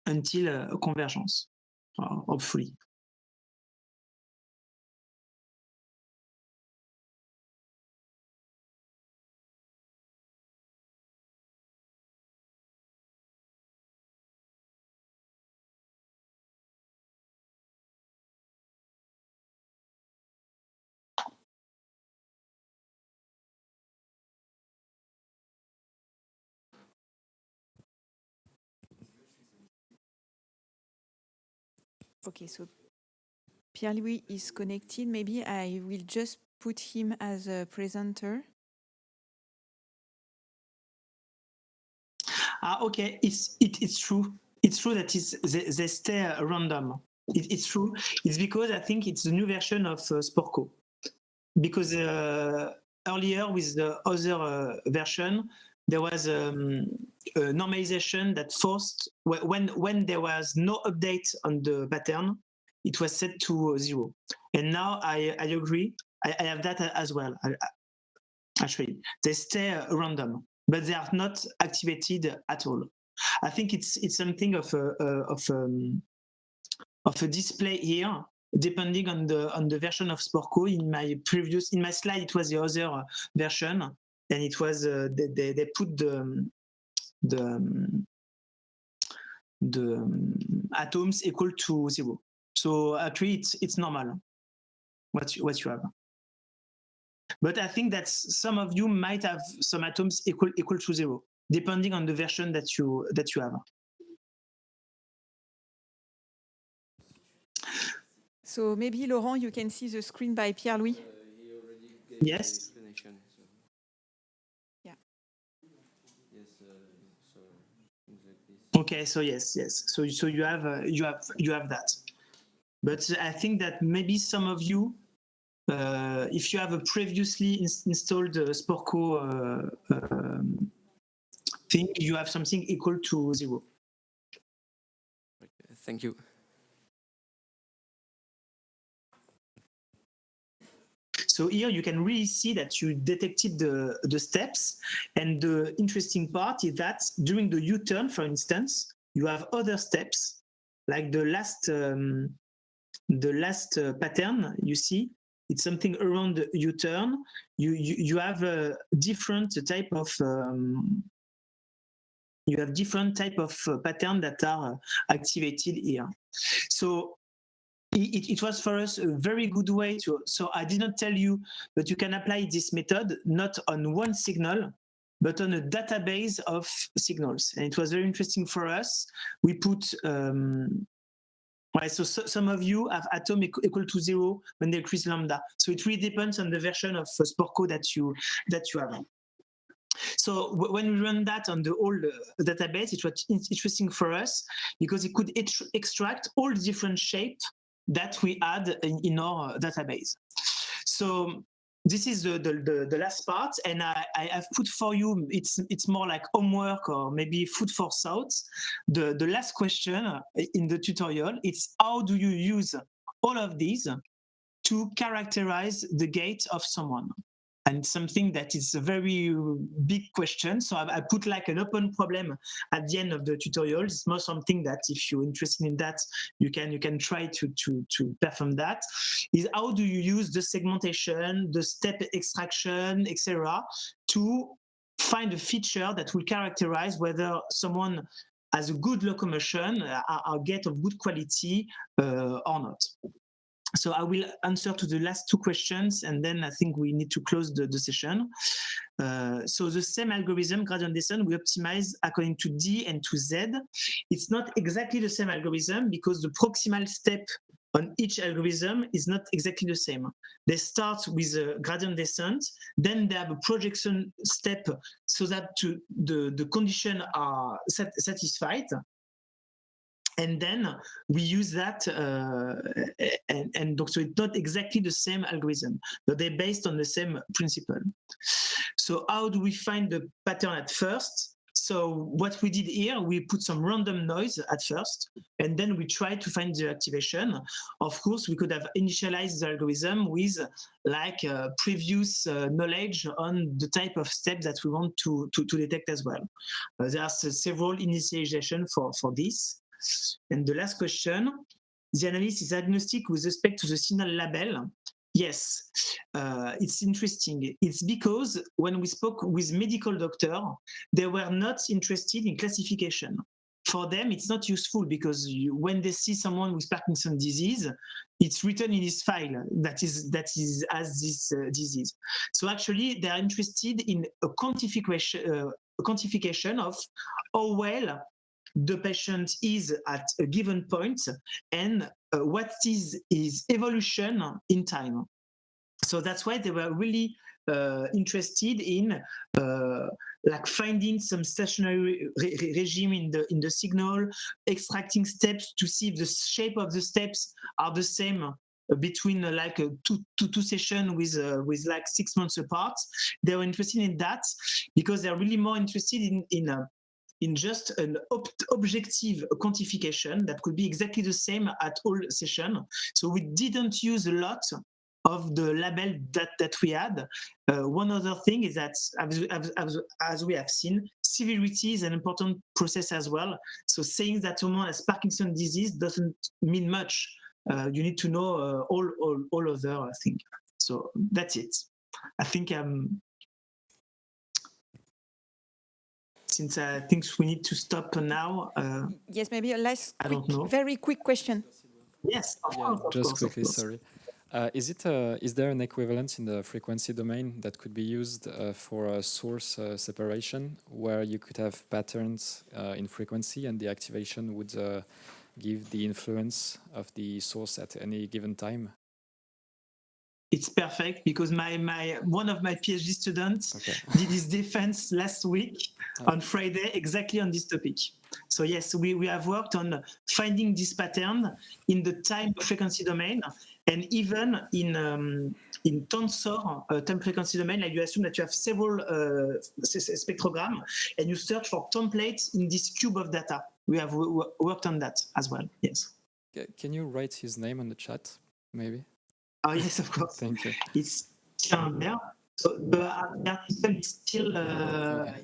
until convergence, hopefully. Okay, so Pierre-Louis is connected. Maybe I will just put him as a presenter. Okay, it's true. It's true that they stay random. It's true. It's because I think it's the new version of Sportco. Because earlier with the other version, there was a normalization that forced when there was no update on the pattern, it was set to 0. And now I agree. I have that as well. Actually, they stay random, but they are not activated at all. I think it's something of a display here, depending on the version of Sportco. In my slide, it was the other version, and it was they put the atoms equal to 0. So actually, it's normal what you have. But I think that some of you might have some atoms equal to 0, depending on the version that you have. So maybe, Laurent, you can see the screen by Pierre-Louis. Yes. Yeah. Okay, so yes. So you have that. But I think that maybe some of you, if you have a previously installed Sportco thing, you have something equal to 0. Thank you. So here you can really see that you detected the steps, and the interesting part is that during the U-turn, for instance, you have other steps, like the last pattern you see. It's something around the U-turn. You have a different type of pattern that are activated here. So it was for us a very good way to. So I did not tell you, but you can apply this method not on one signal, but on a database of signals, and it was very interesting for us. We put. So some of you have atom equal to 0 when they increase lambda. So it really depends on the version of Sportco that you have. So when we run that on the old database, it was interesting for us because it could extract all the different shapes that we had in our database. So this is the last part, and I have put for you, it's more like homework or maybe food for thought. The last question in the tutorial, it's how do you use all of these to characterize the gait of someone? and something that is a very big question. So I put like an open problem at the end of the tutorial. It's more something that if you're interested in that, you can try to perform that. Is how do you use the segmentation, the step extraction, etc., to find a feature that will characterize whether someone has a good locomotion, or get of good quality or not. So I will answer to the last two questions, and then I think we need to close the session. So the same algorithm, gradient descent, we optimize according to D and to Z. It's not exactly the same algorithm because the proximal step on each algorithm is not exactly the same. They start with a gradient descent, then they have a projection step so that the conditions are satisfied. And then we use that, and so it's not exactly the same algorithm, but they're based on the same principle. So how do we find the pattern at first? So what we did here, we put some random noise at first, and then we try to find the activation. Of course, we could have initialized the algorithm with like previous knowledge on the type of step that we want to detect as well. There are several initialization for this. And the last question, the analysis is agnostic with respect to the signal label. Yes, it's interesting. It's because when we spoke with medical doctor, they were not interested in classification. For them, it's not useful because when they see someone with Parkinson's disease, it's written in his file that is as this disease. So actually, they are interested in a quantification of how well the patient is at a given point and what is his evolution in time. So that's why they were really interested in like finding some stationary regime in the signal, extracting steps to see if the shape of the steps are the same between like two sessions with like 6 months apart. They were interested in that because they're really more interested in just an objective quantification that could be exactly the same at all sessions. So we didn't use a lot of the label that we had. One other thing is that, as we have seen, severity is an important process as well. So saying that someone has Parkinson's disease doesn't mean much. You need to know all other things. So that's it. I think since I think we need to stop now. Yes, maybe a last very quick question. Yes, of course, just quickly, sorry. Is there an equivalent in the frequency domain that could be used for a source separation, where you could have patterns in frequency and the activation would give the influence of the source at any given time? It's perfect because one of my PhD students did his defense last week on Friday exactly on this topic. So yes, we have worked on finding this pattern in the time frequency domain, and even in tensor time frequency domain, like you assume that you have several spectrograms and you search for templates in this cube of data. We have worked on that as well. Yes. Can you write his name on the chat, maybe? Oh yes, of course. Thank you. It's Pierre. So the article is still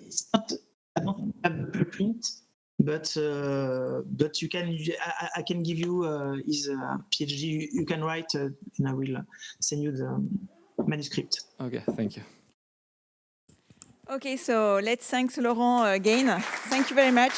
it's not. I don't have the preprint, but you can. I can give you his PhD. You can write, and I will send you the manuscript. Okay, thank you. Okay, so let's thank Laurent again. Thank you very much.